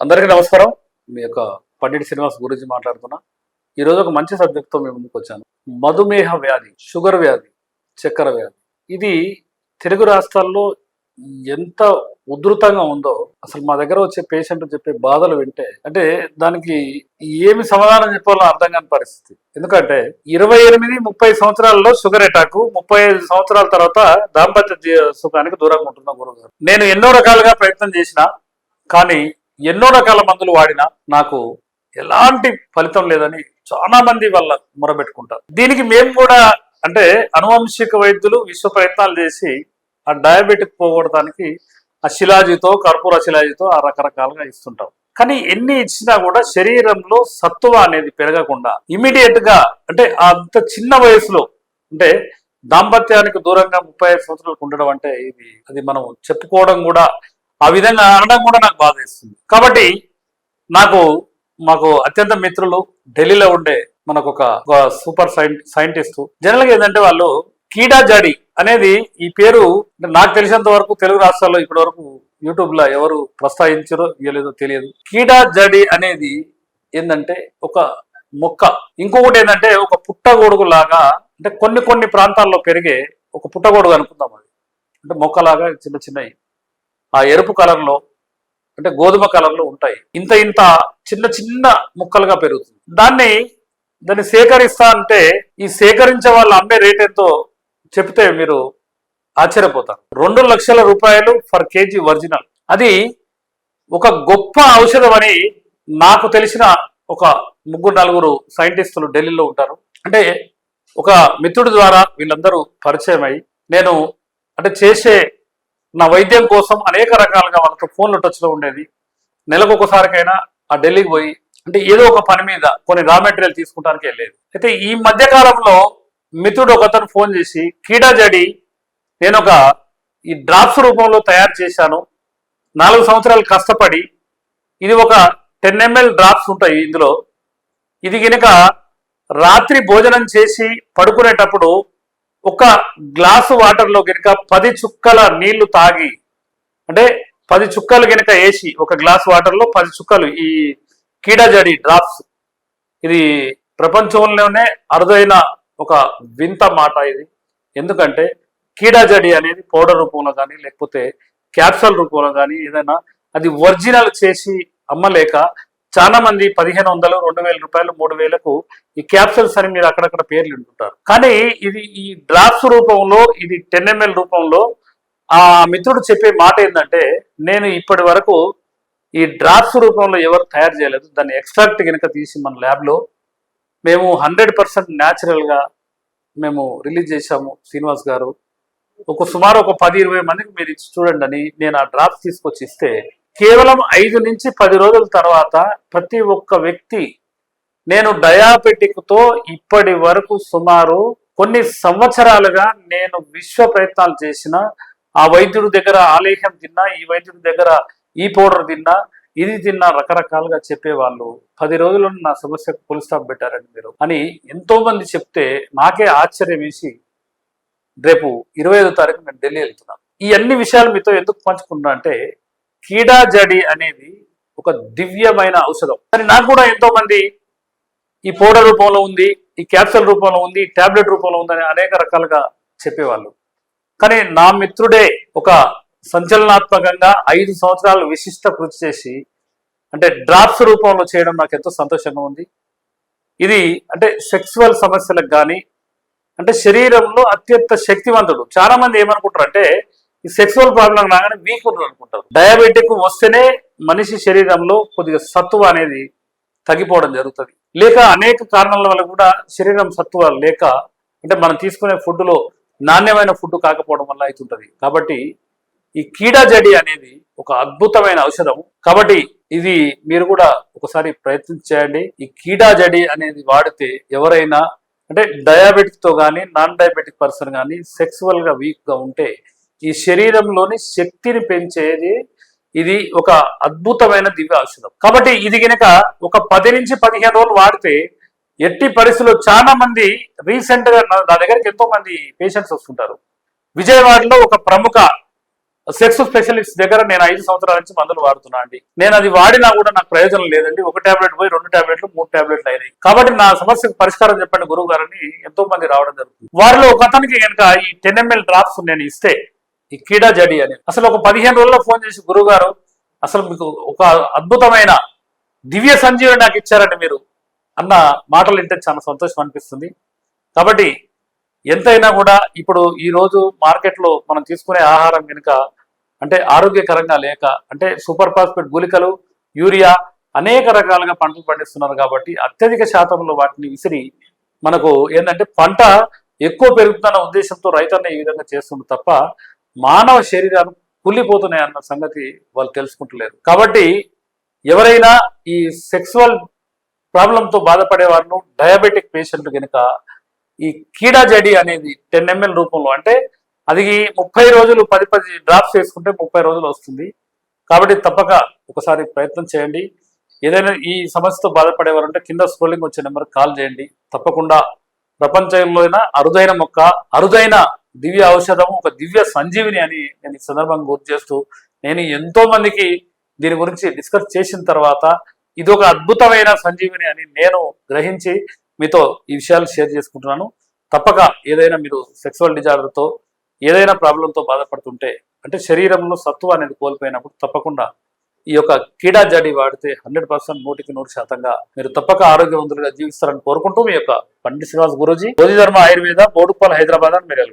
అందరికీ నమస్కారం. మీ యొక్క పండిట్ శ్రీనివాస్ గురించి మాట్లాడుతున్నా. ఈరోజు ఒక మంచి సబ్జెక్ట్తో మేము ముందుకు వచ్చాను. మధుమేహ వ్యాధి, షుగర్ వ్యాధి, చక్కెర వ్యాధి. ఇది తెలుగు రాష్ట్రాల్లో ఎంత ఉధృతంగా ఉందో అసలు మా దగ్గర వచ్చే పేషెంట్ చెప్పే బాధలు వింటే అంటే దానికి ఏమి సమాధానం చెప్పాలో అర్థం కాని పరిస్థితి. ఎందుకంటే 28-30 సంవత్సరాల్లో షుగర్ అటాక్, 35 సంవత్సరాల తర్వాత దాంపత్య సుఖానికి దూరంగా ఉంటున్నా గురుగారు. నేను ఎన్నో రకాలుగా ప్రయత్నం చేసిన, కానీ ఎన్నో రకాల మందులు వాడినా నాకు ఎలాంటి ఫలితం లేదని చాలా మంది వాళ్ళ మొరబెట్టుకుంటారు. దీనికి మేము కూడా అంటే అనువంశిక వైద్యులు విశ్వ ప్రయత్నాలు చేసి ఆ డయాబెటిక్ పోగొడటానికి ఆ శిలాజితో, కర్పూర శిలాజితో ఆ రకరకాలుగా ఇస్తుంటాం. కానీ ఎన్ని ఇచ్చినా కూడా శరీరంలో సత్తువ అనేది పెరగకుండా ఇమీడియట్ గా అంటే అంత చిన్న వయసులో అంటే దాంపత్యానికి దూరంగా 35 సంవత్సరాలకు ఉండడం అంటే అది మనం చెప్పుకోవడం కూడా ఆ విధంగా అనడం కూడా నాకు బాధ వేస్తుంది. కాబట్టి మాకు అత్యంత మిత్రులు ఢిల్లీలో ఉండే మనకు ఒక సూపర్ సైంటిస్ట్ జనరల్గా ఏంటంటే వాళ్ళు కీడా జడి అనేది ఈ పేరు నాకు తెలిసినంత వరకు తెలుగు రాష్ట్రాల్లో ఇప్పటి వరకు యూట్యూబ్ లో ఎవరు ప్రస్తావించారో ఇవ్వలేదో తెలియదు. కీడా జడి అనేది ఏంటంటే ఒక మొక్క. ఇంకొకటి ఏంటంటే ఒక పుట్టగొడుగు లాగా అంటే కొన్ని ప్రాంతాల్లో పెరిగే ఒక పుట్టగొడుగు అనుకుందాం. అది అంటే మొక్కలాగా చిన్న చిన్నవి ఆ ఎరుపు కలర్లో అంటే గోధుమ కలర్లో ఉంటాయి. ఇంత చిన్న ముక్కలుగా పెరుగుతుంది. దాన్ని సేకరిస్తా అంటే ఈ సేకరించే వాళ్ళు అమ్మే రేట్ ఎంతో చెప్తే మీరు ఆశ్చర్యపోతారు. 2 లక్షల రూపాయలు ఫర్ కేజీ ఒరిజినల్. అది ఒక గొప్ప ఔషధం అని నాకు తెలిసిన ఒక 3-4 సైంటిస్టులు ఢిల్లీలో ఉంటారు. అంటే ఒక మిత్రుడి ద్వారా వీళ్ళందరూ పరిచయం అయ్యి నేను అంటే చేసే నా వైద్యం కోసం అనేక రకాలుగా వాళ్ళతో ఫోన్లు టచ్లో ఉండేది. నెలకు ఒకసారికైనా ఆ ఢిల్లీకి పోయి అంటే ఏదో ఒక పని మీద కొన్ని రా మెటీరియల్ తీసుకుంటానికి వెళ్ళేది. అయితే ఈ మధ్య కాలంలో మిత్రుడు ఒకతను ఫోన్ చేసి కీడా జడి నేను ఈ డ్రాప్స్ రూపంలో తయారు చేశాను, 4 సంవత్సరాలు కష్టపడి, ఇది ఒక 10 ml డ్రాప్స్ ఉంటాయి ఇందులో. ఇది కనుక రాత్రి భోజనం చేసి పడుకునేటప్పుడు ఒక గ్లాసు వాటర్లో కనుక 10 చుక్కల నీళ్లు తాగి అంటే 10 చుక్కలు కనుక వేసి ఒక గ్లాస్ వాటర్లో 10 చుక్కలు ఈ కీడా జడి డ్రాప్స్, ఇది ప్రపంచంలోనే అరుదైన ఒక వింత మాట ఇది. ఎందుకంటే కీడా జడి అనేది పౌడర్ రూపంలో కానీ లేకపోతే క్యాప్సూల్ రూపంలో కానీ ఏదైనా అది ఒరిజినల్ చేసి అమ్మలేక చాలా మంది 1500, 2000 రూపాయలు, 3000కు ఈ క్యాప్సూల్స్ అని మీరు అక్కడక్కడ పేర్లు వింటుంటారు. కానీ ఇది ఈ డ్రాప్స్ రూపంలో, ఇది 10 ml రూపంలో ఆ మిత్రుడు చెప్పే మాట ఏంటంటే నేను ఇప్పటి వరకు ఈ డ్రాప్స్ రూపంలో ఎవరు తయారు చేయలేదు. దాన్ని ఎక్స్ట్రాక్ట్ కనుక తీసి మన ల్యాబ్లో మేము 100% న్యాచురల్గా మేము రిలీజ్ చేశాము. శ్రీనివాస్ గారు సుమారు ఒక 10-20 మందికి మీరు ఇచ్చి చూడండి అని నేను ఆ డ్రాప్స్ తీసుకొచ్చి ఇస్తే కేవలం 5 నుంచి 10 రోజుల తర్వాత ప్రతి ఒక్క వ్యక్తి నేను డయాబెటిక్తో ఇప్పటి వరకు సుమారు కొన్ని సంవత్సరాలుగా నేను విశ్వ ప్రయత్నాలు చేసిన ఆ వైద్యుడి దగ్గర ఆలేహ్యం తిన్నా, ఈ వైద్యుడి దగ్గర ఈ పౌడర్ తిన్నా, ఇది తిన్నా రకరకాలుగా చెప్పేవాళ్ళు 10 రోజుల్లో నా సమస్యకు ఫుల్ స్టాప్ పెట్టారండి మీరు అని ఎంతో మంది చెప్తే నాకే ఆశ్చర్యం వేసి రేపు 25వ తారీఖు నేను ఢిల్లీ వెళ్తున్నాను. ఈ అన్ని విషయాలు మీతో ఎందుకు పంచుకున్నా అంటే కీడా జడి అనేది ఒక దివ్యమైన ఔషధం. కానీ నాకు కూడా ఎంతో మంది ఈ పౌడర్ రూపంలో ఉంది, ఈ క్యాప్సూల్ రూపంలో ఉంది, టాబ్లెట్ రూపంలో ఉందని అనేక రకాలుగా చెప్పేవాళ్ళు. కానీ నా మిత్రుడే ఒక సంచలనాత్మకంగా 5 సంవత్సరాలు విశిష్ట కృషి చేసి అంటే డ్రాప్స్ రూపంలో చేయడం నాకు ఎంతో సంతోషంగా ఉంది. ఇది అంటే సెక్సువల్ సమస్యలకు కానీ అంటే శరీరంలో అత్యంత శక్తివంతుడు. చాలా మంది ఏమనుకుంటారు అంటే ఈ సెక్సువల్ ప్రాబ్లం రాగానే వీక్ అనుకుంటారు. డయాబెటిక్ వస్తేనే మనిషి శరీరంలో కొద్దిగా సత్తువ అనేది తగ్గిపోవడం జరుగుతుంది. లేక అనేక కారణాల వల్ల కూడా శరీరం సత్తువ లేక అంటే మనం తీసుకునే ఫుడ్లో నాణ్యమైన ఫుడ్ కాకపోవడం వల్ల అవుతుంటది. కాబట్టి ఈ కీడా జడి అనేది ఒక అద్భుతమైన ఔషధం. కాబట్టి ఇది మీరు కూడా ఒకసారి ప్రయత్నించేయండి. ఈ కీడా జడి అనేది వాడితే ఎవరైనా అంటే డయాబెటిక్ తో కానీ నాన్ డయాబెటిక్ పర్సన్ కానీ సెక్సువల్ గా వీక్ గా ఉంటే ఈ శరీరంలోని శక్తిని పెంచేది ఇది ఒక అద్భుతమైన దివ్య ఔషధం. కాబట్టి ఇది కనుక ఒక 10 నుంచి 15 రోజులు వాడితే ఎట్టి పరిస్థితుల్లో చాలా మంది రీసెంట్ గా నా దగ్గరికి ఎంతో మంది పేషెంట్స్ వస్తుంటారు. విజయవాడలో ఒక ప్రముఖ సెక్స్ స్పెషలిస్ట్ దగ్గర నేను 5 సంవత్సరాల నుంచి మందులు వాడుతున్నా అండి. నేను అది వాడినా కూడా నాకు ప్రయోజనం లేదండి. 1 టాబ్లెట్ పోయి 2 టాబ్లెట్లు 3 టాబ్లెట్లు అయినాయి. కాబట్టి నా సమస్యకు పరిష్కారం చెప్పండి గురువు గారని ఎంతో మంది రావడం జరుగుతుంది. వారిలో ఒక అతనికి కనుక ఈ 10 ml డ్రాప్స్ నేను ఇస్తే ఈ కీడా జడి అని అసలు ఒక 15 రోజుల్లో ఫోన్ చేసి గురువు గారు అసలు మీకు ఒక అద్భుతమైన దివ్య సంజీవని నాకు ఇచ్చారండి మీరు అన్న మాటలు వింటే చాలా సంతోషం అనిపిస్తుంది. కాబట్టి ఎంతైనా కూడా ఇప్పుడు ఈ రోజు మార్కెట్లో మనం తీసుకునే ఆహారం కనుక అంటే ఆరోగ్యకరంగా లేక అంటే సూపర్ ఫాస్ఫేట్ గుళికలు యూరియా అనేక రకాలుగా పంటలు పండిస్తున్నారు. కాబట్టి అత్యధిక శాతంలో వాటిని విసిరి మనకు ఏంటంటే పంట ఎక్కువ పెరుగుతున్న ఉద్దేశంతో రైతన్న ఈ విధంగా చేస్తుంది తప్ప మానవ శరీరాలు కుళ్ళిపోతున్నాయి అన్న సంగతి వాళ్ళు తెలుసుకుంటలేరు. కాబట్టి ఎవరైనా ఈ సెక్సువల్ ప్రాబ్లంతో బాధపడే వారు డయాబెటిక్ పేషెంట్లు కనుక ఈ కీడా జడి అనేది 10 ml రూపంలో అంటే అది 30 రోజులు 10 డ్రాప్స్ వేసుకుంటే 30 రోజులు వస్తుంది. కాబట్టి తప్పక ఒకసారి ప్రయత్నం చేయండి. ఏదైనా ఈ సమస్యతో బాధపడేవారు అంటే కింద స్క్రోలింగ్ వచ్చే నెంబర్ కాల్ చేయండి. తప్పకుండా ప్రపంచంలో అరుదైన మొక్క అరుదైన దివ్య ఔషధం ఒక దివ్య సంజీవిని అని నేను ఈ సందర్భంగా గుర్తు చేస్తూ నేను ఎంతో మందికి దీని గురించి డిస్కస్ చేసిన తర్వాత ఇది ఒక అద్భుతమైన సంజీవిని అని నేను గ్రహించి మీతో ఈ విషయాలు షేర్ చేసుకుంటున్నాను. తప్పక ఏదైనా మీరు సెక్సువల్ డిజార్డర్తో ఏదైనా ప్రాబ్లంతో బాధపడుతుంటే అంటే శరీరంలో సత్తువ అనేది కోల్పోయినప్పుడు తప్పకుండా ఈ యొక్క కీడా జడి వాడితే 100% 100% మీరు తప్పక ఆరోగ్యవంతులుగా జీవిస్తారని కోరుకుంటూ మీ యొక్క పండిట్ శ్రీనివాస్ గురూజీ బోధిధర్మ ఆయుర్వేద బోడుప్పల్ హైదరాబాద్ అని మీరు